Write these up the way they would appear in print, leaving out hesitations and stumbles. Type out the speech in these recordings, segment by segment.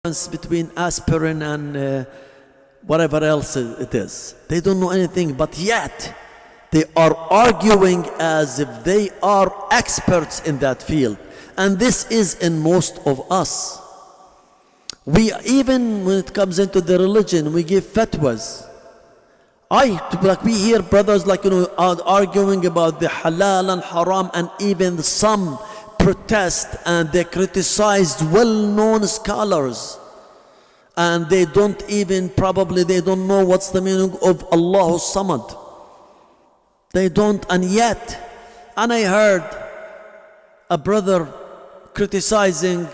difference between aspirin and whatever else it is. They don't know anything, but yet they are arguing as if they are experts in that field. And this is in most of us. We, even when it comes into the religion, we give fatwas. Like we hear brothers arguing about the halal and haram, and even some protest and they criticized well-known scholars, and they don't even, probably they don't know what's the meaning of Allahu Samad. They don't. And yet, and I heard a brother criticizing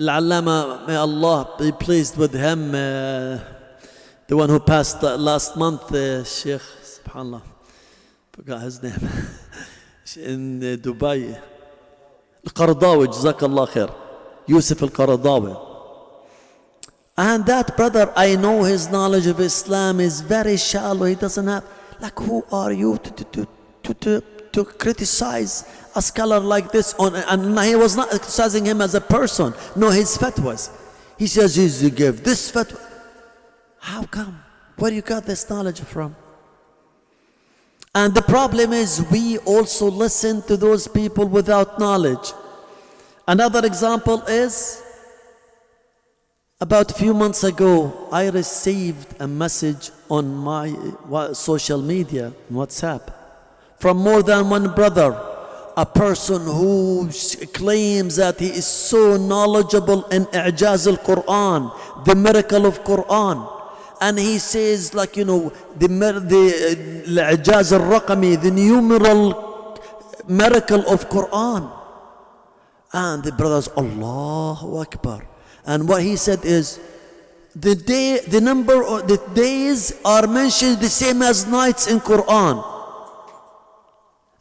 Al-Allama, may Allah be pleased with him, the one who passed last month, Sheikh, subhanallah, forgot his name, in Dubai, Al-Qaradawi, Jazakallah khair, Yusuf Al-Qaradawi. And that brother, I know his knowledge of Islam is very shallow. He doesn't have, like, who are you to criticize a scholar like this? And he was not criticizing him as a person. No, his fatwas. He says he gave this fatwa. How come? Where you got this knowledge from? And the problem is we also listen to those people without knowledge. Another example is, about a few months ago, I received a message on my social media, WhatsApp, from more than one brother, a person who claims that he is so knowledgeable in I'jaz al-Quran, the miracle of Quran. And he says, like, the I'jaz al-Raqami, the numeral miracle of Quran. And the brothers, Allahu Akbar. And what he said is, the number of the days are mentioned the same as nights in Quran.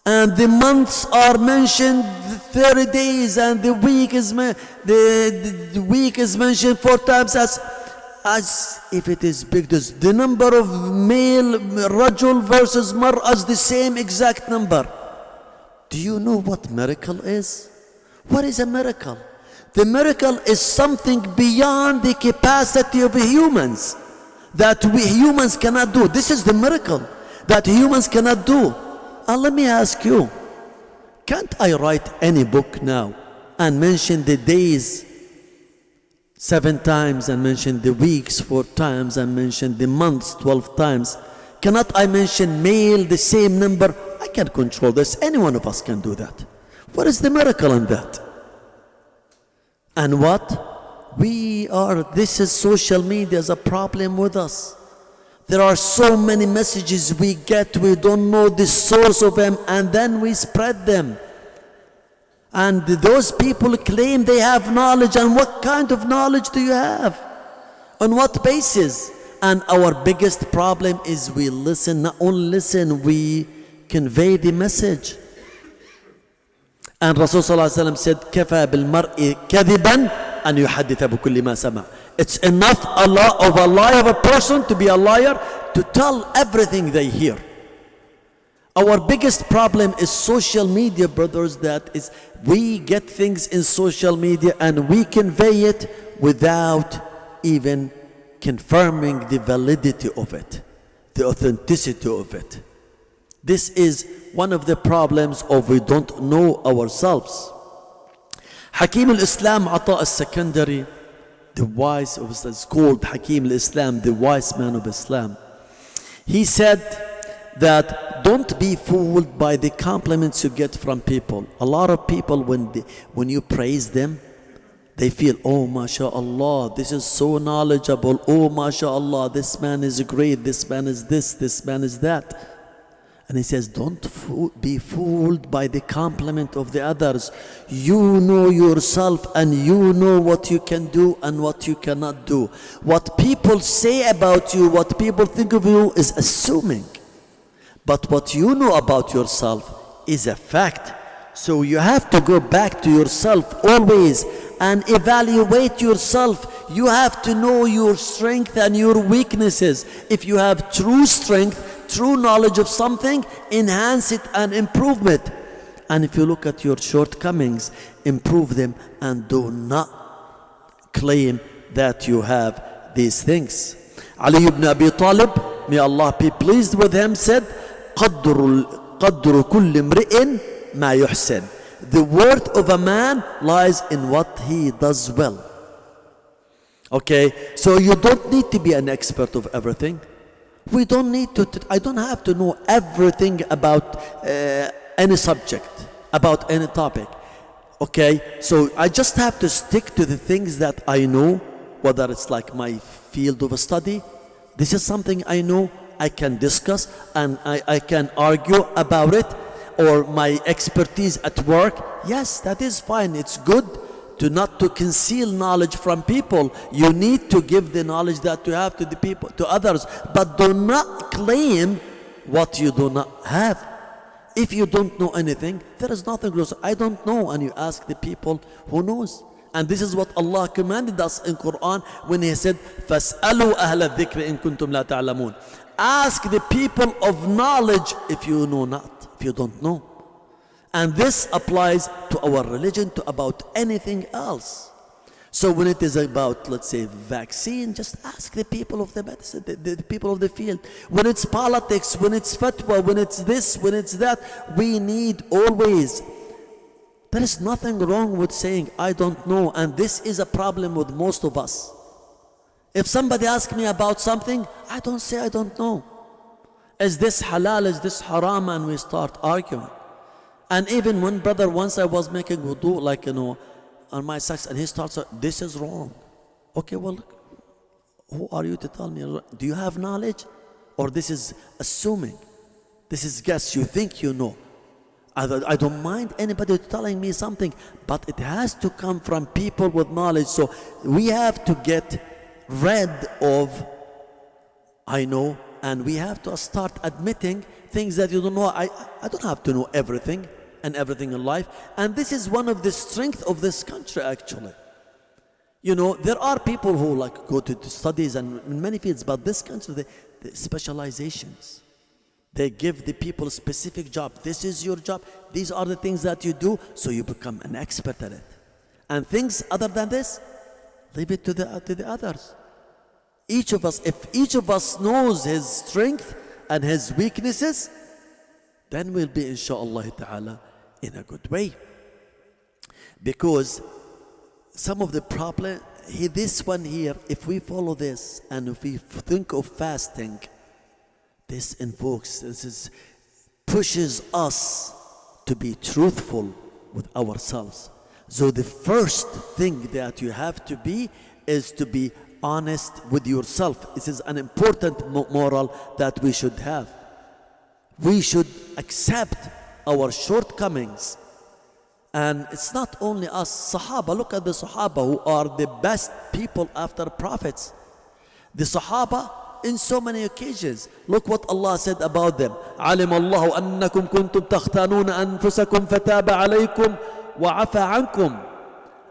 And the months are mentioned 30 days, and the week is the week is mentioned 4 times as if it is big. The number of male rajul versus mar'ah is the same exact number. Do you know what miracle is? What is a miracle? The miracle is something beyond the capacity of humans, that we humans cannot do. This is the miracle that humans cannot do. And let me ask you, can't I write any book now and mention the days 7 times, and mention the weeks 4 times, and mention the months 12 times? Cannot I mention male the same number? I can control this. Any one of us can do that. What is the miracle in that? And what? This is social media is a problem with us. There are so many messages we get, we don't know the source of them, and then we spread them. And those people claim they have knowledge, and what kind of knowledge do you have? On what basis? And our biggest problem is we listen, not only listen, we convey the message. And Rasulullah said, كَفَى بِالْمَرْءِ كَذِبًا أَنْ يُحَدِّثَ بِكُلِّ مَا سَمَعَ. It's enough of a liar of a person to be a liar, to tell everything they hear. Our biggest problem is social media, brothers, that is, we get things in social media and we convey it without even confirming the validity of it, the authenticity of it. This is one of the problems of we don't know ourselves. Hakim al-Islam Ata al-Secondary, the wise of Islam, is called Hakim al-Islam, the wise man of Islam. He said that don't be fooled by the compliments you get from people. A lot of people, when you praise them, they feel, oh, mashallah, this is so knowledgeable. Oh, mashallah, this man is great. This man is this man is that. And he says, don't be fooled by the compliment of the others. You know yourself, and you know what you can do and what you cannot do. What people say about you, what people think of you, is assuming. But what you know about yourself is a fact. So you have to go back to yourself always and evaluate yourself. You have to know your strength and your weaknesses. If you have true strength, true knowledge of something, enhance it and improve it. And if you look at your shortcomings, improve them, and do not claim that you have these things. Ali ibn Abi Talib, may Allah be pleased with him, said, قدر كل امرئ ما يحسن. The worth of a man lies in what he does well. Okay, so you don't need to be an expert of everything. We don't need to, I don't have to know everything about any subject, about any topic. Okay, so I just have to stick to the things that I know, whether it's like my field of study. This is something I know, I can discuss and I can argue about it, or my expertise at work. Yes, that is fine. It's good to not to conceal knowledge from people. You need to give the knowledge that you have to the people, to others, but do not claim what you do not have. If you don't know anything, there is nothing wrong. I don't know, and you ask the people who knows. And this is what Allah commanded us in Quran when He said, فَاسْأَلُوا أَهْلَ الذِّكْرِ إِن كُنتُمْ لَا تَعْلَمُونَ. Ask the people of knowledge if you know not, if you don't know. And this applies to our religion, to about anything else. So when it is about, let's say, vaccine, just ask the people of the medicine, the people of the field. When it's politics, when it's fatwa, when it's this, when it's that, we need always. There is nothing wrong with saying, I don't know. And this is a problem with most of us. If somebody asks me about something, I don't say I don't know. Is this halal? Is this haram? And we start arguing. And even one brother, once I was making wudu, like, on my socks, and he starts, this is wrong. Okay, well, who are you to tell me? Do you have knowledge? Or this is assuming? This is guess, you think you know. I don't mind anybody telling me something, but it has to come from people with knowledge. So we have to get rid of, I know, and we have to start admitting things that you don't know. I don't have to know everything and everything in life. And this is one of the strengths of this country, actually. There are people who go to studies and in many fields, but this country, the specializations. They give the people a specific job. This is your job. These are the things that you do, so you become an expert at it. And things other than this, leave it to the others. If each of us knows his strength and his weaknesses, then we'll be, inshaAllah ta'ala, in a good way. Because some of the problem, this one here, if we follow this and if we think of fasting, this pushes us to be truthful with ourselves. So the first thing that you have to be is to be honest with yourself. This is an important moral that we should have. We should accept our shortcomings. And it's not only us, Sahaba. Look at the Sahaba, who are the best people after prophets. The Sahaba, in so many occasions, look what Allah said about them. علم الله أنكم كنتم تختانون أنفسكم فتاب عليكم وعفى عنكم.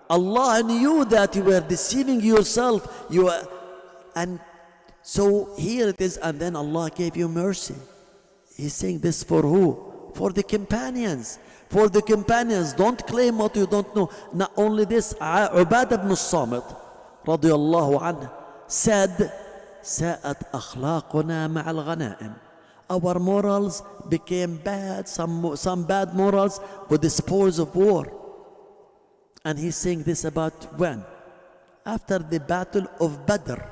Allah knew that you were deceiving yourself. And so here it is, and then Allah gave you mercy. He's saying this for who? For the companions. For the companions. Don't claim what you don't know. Not only this, Ubadah ibn as-Samit radiyallahu anhu said, ساءت أخلاقنا مع الغنائم. Our morals became bad, some bad morals with the spoils of war. And he's saying this about when? After the battle of Badr.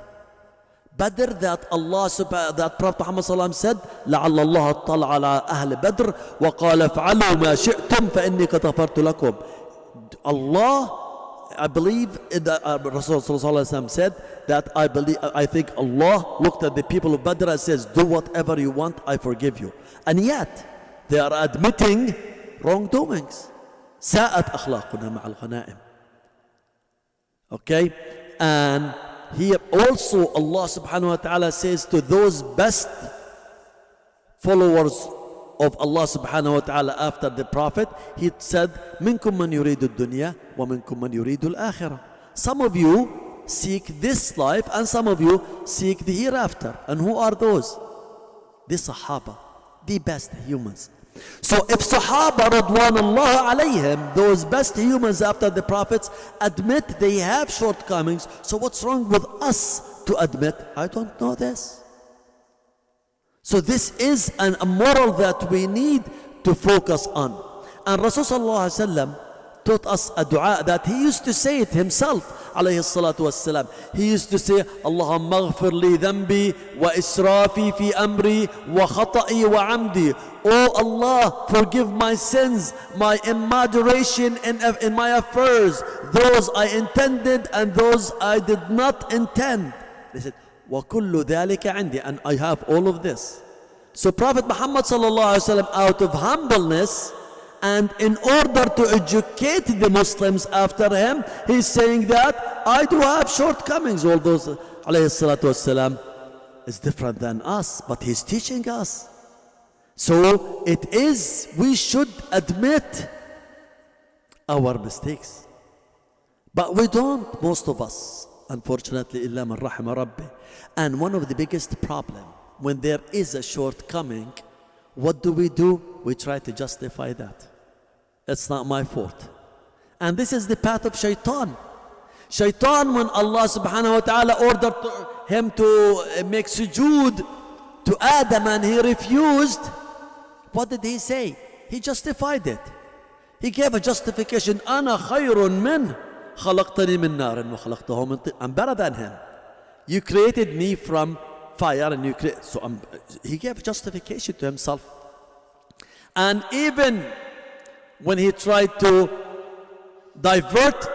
Badr, that Prophet Muhammad sallallahu alaihi wasallam said, لعل الله اطلع على أهل بدر وقال افعلوا ما شئتم فإني قد غفرت لكم. Allah, I believe that Rasul sallallahu alaihi wasallam said that I think Allah looked at the people of Badr and says, do whatever you want, I forgive you. And yet they are admitting wrongdoings. ساءت أخلاقنا مع الغنائم. Okay, and here also Allah subhanahu wa ta'ala says to those best followers of Allah subhanahu wa ta'ala after the Prophet, He said, منكم من يريد الدنيا ومنكم من يريد الآخرة. Some of you seek this life and some of you seek the hereafter. And who are those? The Sahaba, the best humans. So if Sahaba Radwanullah alayhim, those best humans after the prophets, admit they have shortcomings, so what's wrong with us to admit, I don't know this? So this is a moral that we need to focus on. And Rasulullah sallallahu alaihi wasallam taught us a dua that he used to say it himself alayhi salatu wassalam. He used to say, Allahumma aghfir li dhanbi wa israfi fi amri wa khata'i wa amdi. Oh Allah, forgive my sins, my immoderation in my affairs, those I intended and those I did not intend. They said, wa kullu dhalika indi, and I have all of this. So Prophet Muhammad sallallahu alaihi wasallam, out of humbleness, and in order to educate the Muslims after him, he's saying that I do have shortcomings. All those, alayhi salatu wassalam, is different than us, but he's teaching us. So it is, we should admit our mistakes. But we don't, most of us, unfortunately, illa man rahima rabbi. And one of the biggest problems, when there is a shortcoming, what do? We try to justify that. It's not my fault. And this is the path of shaitan. Shaitan, when Allah subhanahu wa ta'ala ordered him to make sujood to Adam and he refused, what did he say? He justified it. He gave a justification. أنا خير منه خلقتني من نار وخلقته من طين. I'm better than him. You created me from fire and you create. So he gave justification to himself. And even when he tried to divert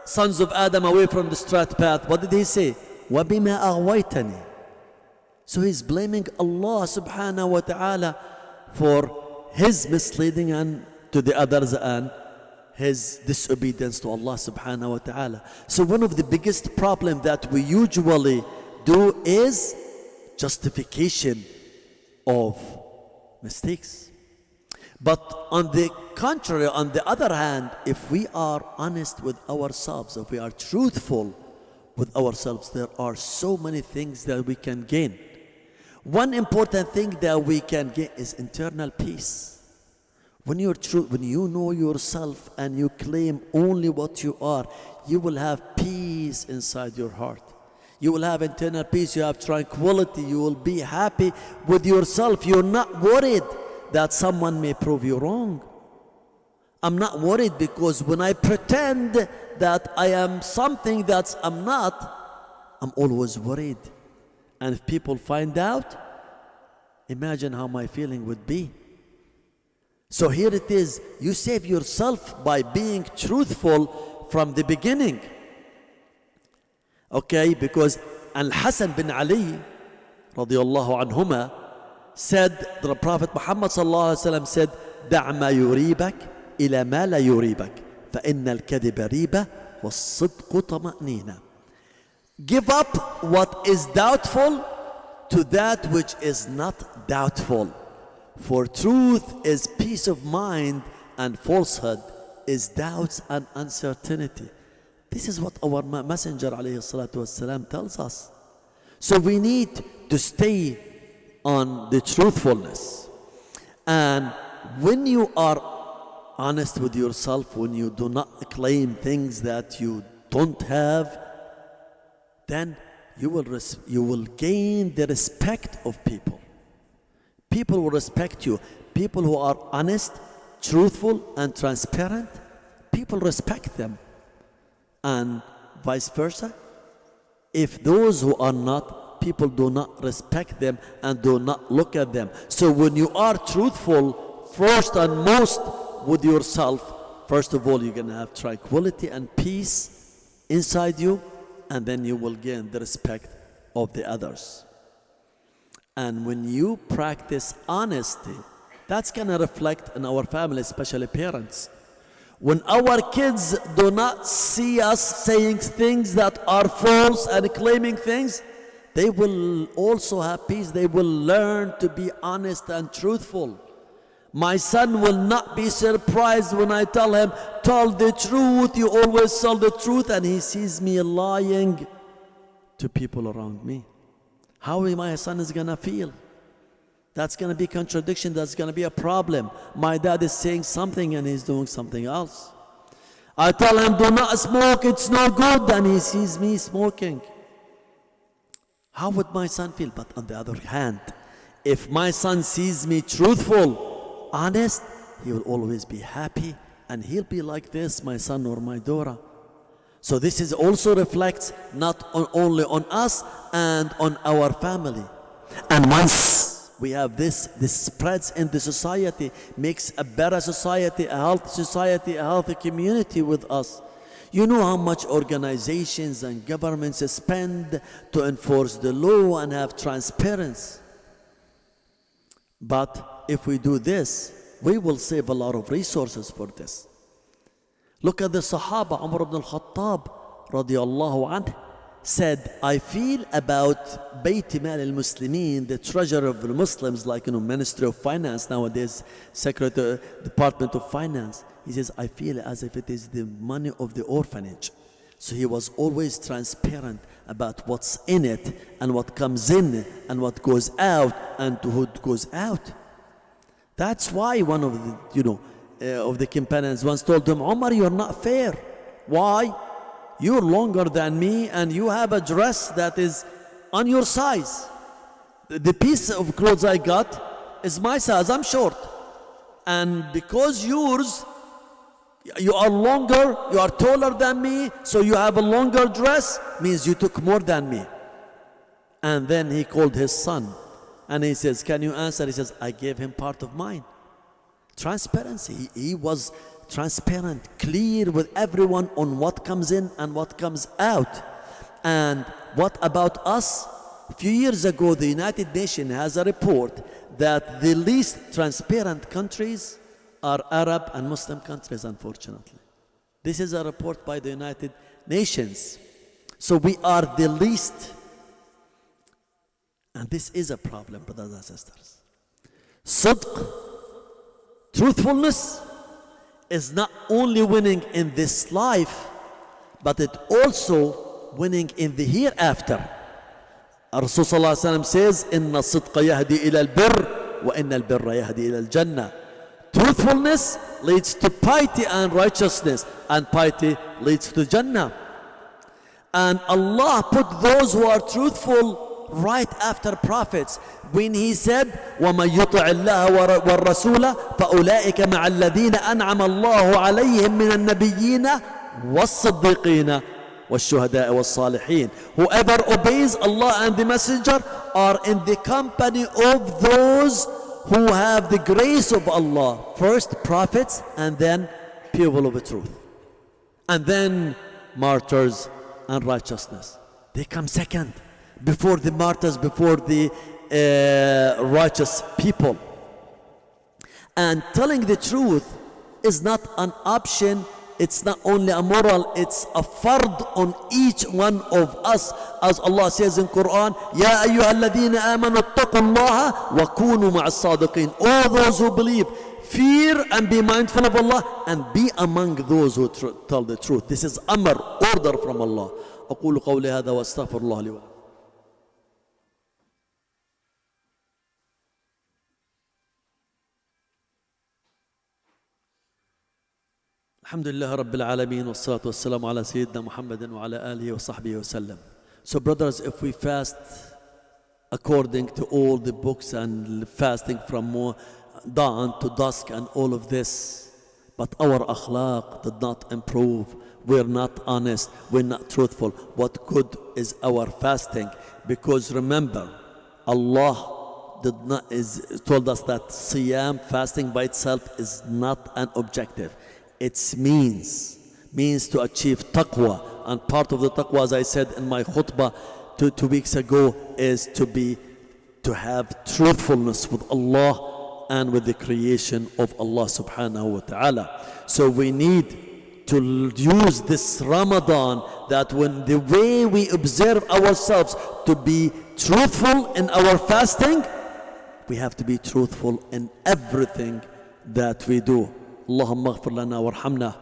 sons of Adam away from the straight path, what did he say? وَبِمَا أَغْوَيْتَنِي. So he's blaming Allah subhanahu wa ta'ala for his misleading and to the others and his disobedience to Allah subhanahu wa ta'ala. So one of the biggest problems that we usually do is justification of mistakes. But on the contrary, on the other hand, if we are honest with ourselves, if we are truthful with ourselves, there are so many things that we can gain. One important thing that we can get is internal peace. When you're true, when you know yourself and you claim only what you are, you will have peace inside your heart. You will have internal peace, you have tranquility, you will be happy with yourself. You're not worried that someone may prove you wrong. I'm not worried because when I pretend that I am something that I'm not, I'm always worried. And if people find out, imagine how my feeling would be. So here it is, you save yourself by being truthful from the beginning. Okay, because Al-Hasan bin Ali radiyallahu anhuma said, the Prophet Muhammad sallallahu alaihi wasallam said, دع ما يريبك إلى ما لا يريبك فإن الكذب ريبة والصدق طمأنينة. Give up what is doubtful to that which is not doubtful. For truth is peace of mind and falsehood is doubts and uncertainty. This is what our Messenger alayhi salatu wasalam tells us. So we need to stay on the truthfulness. And when you are honest with yourself, when you do not claim things that you don't have, then you will gain the respect of people. People will respect you. People who are honest, truthful, and transparent, people respect them. And vice versa. If those who are not, people do not respect them and do not look at them. So when you are truthful, first and most with yourself, first of all, you're going to have tranquility and peace inside you, and then you will gain the respect of the others. And when you practice honesty, that's going to reflect in our family, especially parents. When our kids do not see us saying things that are false and claiming things, they will also have peace. They will learn to be honest and truthful. My son will not be surprised when I tell him, tell the truth, you always tell the truth, and he sees me lying to people around me. How my son is going to feel? That's going to be contradiction. That's going to be a problem. My dad is saying something and he's doing something else. I tell him, do not smoke, it's no good, and he sees me smoking. How would my son feel? But on the other hand, if my son sees me truthful, honest, he will always be happy, and he'll be like this, my son or my daughter. So this is also reflects not only on us and on our family. And once we have this spreads in the society, makes a better society, a healthy society, a healthy community with us. You know how much organizations and governments spend to enforce the law and have transparency. But if we do this, we will save a lot of resources for this. Look at the Sahaba. Umar ibn al-Khattab radiallahu anhu said, I feel about Bayt Mal al-Muslimin, the treasurer of the Muslims, like Ministry of Finance nowadays, Secretary, Department of Finance. He says, I feel as if it is the money of the orphanage. So he was always transparent about what's in it and what comes in and what goes out and to who it goes out. That's why one of the, of the companions once told him, Umar, you're not fair. Why? You're longer than me and you have a dress that is on your size. The piece of clothes I got is my size, I'm short. And because yours, you are longer, you are taller than me, so you have a longer dress, means you took more than me. And then he called his son and he says, can you answer? He says, I gave him part of mine. Transparency. He was transparent, clear with everyone on what comes in and what comes out. And what about us? A few years ago, the United Nations has a report that the least transparent countries are Arab and Muslim countries, unfortunately. This is a report by the United Nations. So we are the least. And this is a problem, brothers and sisters. Sidq, truthfulness, is not only winning in this life, but it also winning in the hereafter. Rasul sallallahu alaihi wasallam says, "Inna sidqa yahdi ila al-birr, wa inna al-birra yahdi ila al-jannah." Truthfulness leads to piety and righteousness, and piety leads to Jannah. And Allah put those who are truthful right after prophets when he said, وَمَنْ يُطِعِ اللَّهَ وَالرَّسُولَ فَأُولَٰئِكَ مَعَ الَّذِينَ أَنْعَمَ اللَّهُ عَلَيْهِمْ مِنَ النَّبِيِّينَ وَالصِّدِّيقِينَ وَالشُّهَدَاءِ وَالصَّالِحِينَ. Whoever obeys Allah and the Messenger are in the company of those who have the grace of Allah. First prophets, and then people of the truth, and then martyrs and righteousness. They come second, before the martyrs, before the righteous people. And telling the truth is not an option. It's not only a moral, it's a fard on each one of us. As Allah says in Quran, Ya ayyuhalladhina amanu attaqullaha wa kunu ma'as sadiqin. All those who believe, fear and be mindful of Allah and be among those who tell the truth. This is amr, order from Allah. أقول قولي هذا وأستغفر الله لي ولكم. Alhamdulillah Rabbil Alameen wa salatu wa salamu ala Sayyidina Muhammadin wa ala alihi wa sahbihi wa sallam. So brothers, if we fast according to all the books and fasting from dawn to dusk and all of this, but our akhlaq did not improve, we're not honest, we're not truthful, what good is our fasting? Because remember, Allah told us that siyam, fasting by itself, is not an objective. It's means to achieve taqwa. And part of the taqwa, as I said in my khutbah 2 weeks ago, is to have truthfulness with Allah and with the creation of Allah subhanahu wa ta'ala. So we need to use this Ramadan, that when the way we observe ourselves, to be truthful in our fasting, we have to be truthful in everything that we do. اللهم اغفر لنا وارحمنا،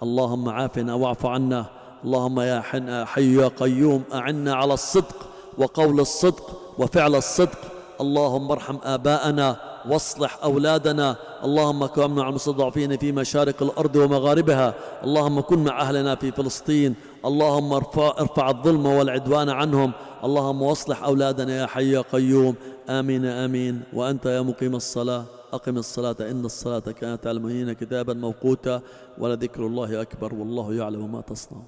اللهم عافنا واعف عنا، اللهم يا حي يا قيوم أعنا على الصدق وقول الصدق وفعل الصدق، اللهم ارحم آباءنا واصلح أولادنا. اللهم كن مع المستضعفين في مشارق الأرض ومغاربها. اللهم كن مع أهلنا في فلسطين. اللهم ارفع الظلم والعدوان عنهم. اللهم واصلح أولادنا يا حي يا قيوم. آمين آمين. وأنت يا مقيم الصلاة أقم الصلاة إن الصلاة كانت على المؤمنين كتابا موقوتا. ولذكر الله أكبر والله يعلم ما تصنعون.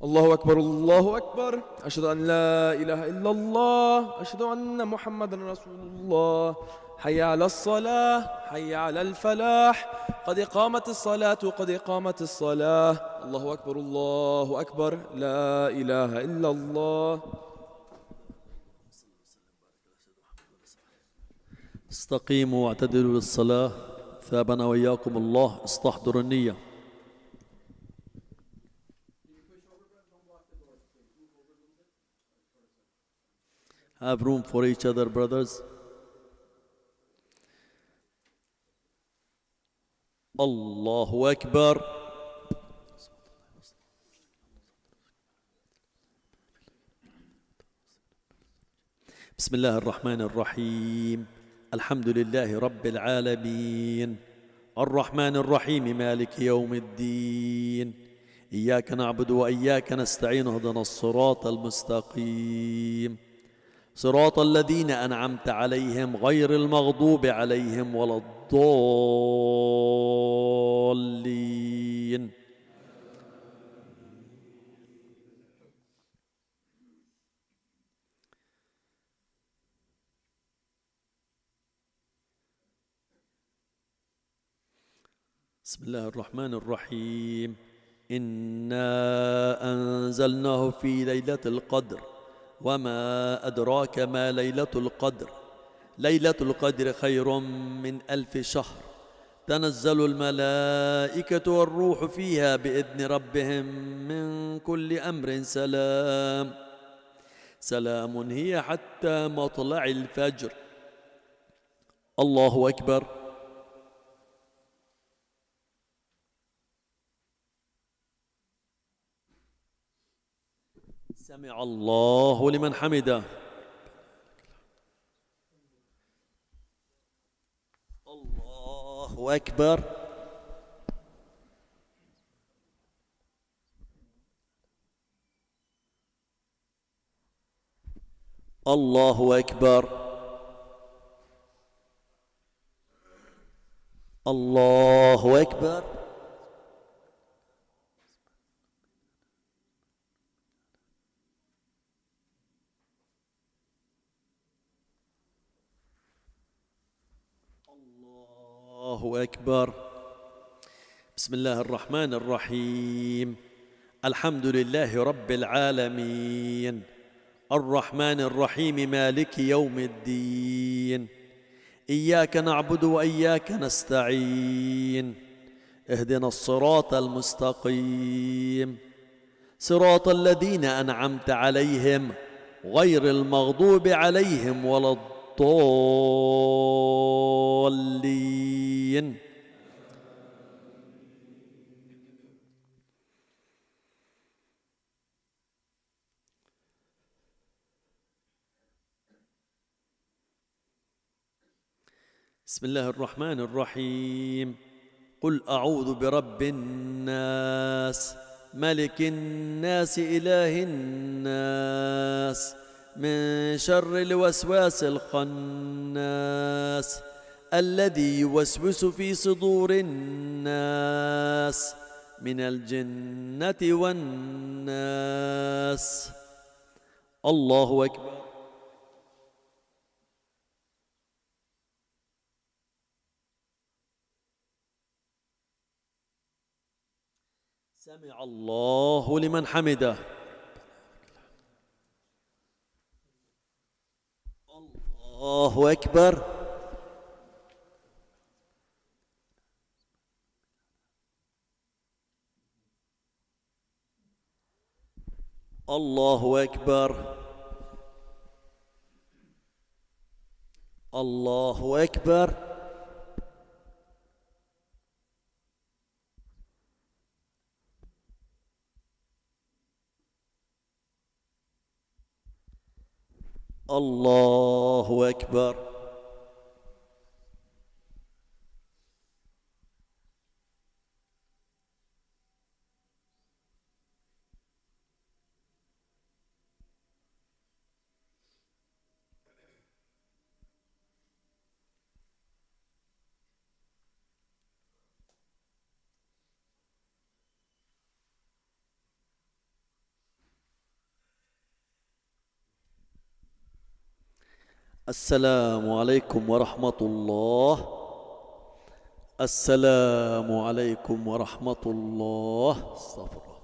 الله أكبر الله أكبر. أشهد أن لا إله إلا الله. أشهد أن محمدا رسول الله. حي على الصلاة حي على الفلاح. قد قامت الصلاة قد قامت الصلاة. الله أكبر الله أكبر. لا إله إلا الله. استقيموا واعتدلوا للصلاة ثابنا وإياكم الله. استحضروا النية. Have room for each other, brothers. الله أكبر. بسم الله الرحمن الرحيم. الحمد لله رب العالمين الرحمن الرحيم مالك يوم الدين. إياك نعبد وإياك نستعين. اهدنا الصراط المستقيم صراط الذين أنعمت عليهم غير المغضوب عليهم ولا الضالين. بسم الله الرحمن الرحيم. إنا أنزلناه في ليلة القدر وما أدراك ما ليلة القدر. ليلة القدر خير من 1000 شهر. تنزل الملائكة والروح فيها بإذن ربهم من كل أمر. سلام هي حتى مطلع الفجر. الله أكبر. سمع الله لمن حمده. الله أكبر. الله أكبر. الله أكبر. الله أكبر. بسم الله الرحمن الرحيم. الحمد لله رب العالمين الرحمن الرحيم مالك يوم الدين. إياك نعبد وإياك نستعين. اهدنا الصراط المستقيم صراط الذين أنعمت عليهم غير المغضوب عليهم ولا الضالين. بسم الله الرحمن الرحيم. قل أعوذ برب الناس ملك الناس إله الناس من شر الوسواس الخناس الذي يوسوس في صدور الناس من الجنة والناس. الله أكبر. سمع الله لمن حمده. الله أكبر. الله أكبر. الله أكبر. الله أكبر. السلام عليكم ورحمة الله. السلام عليكم ورحمة الله. استغفر الله.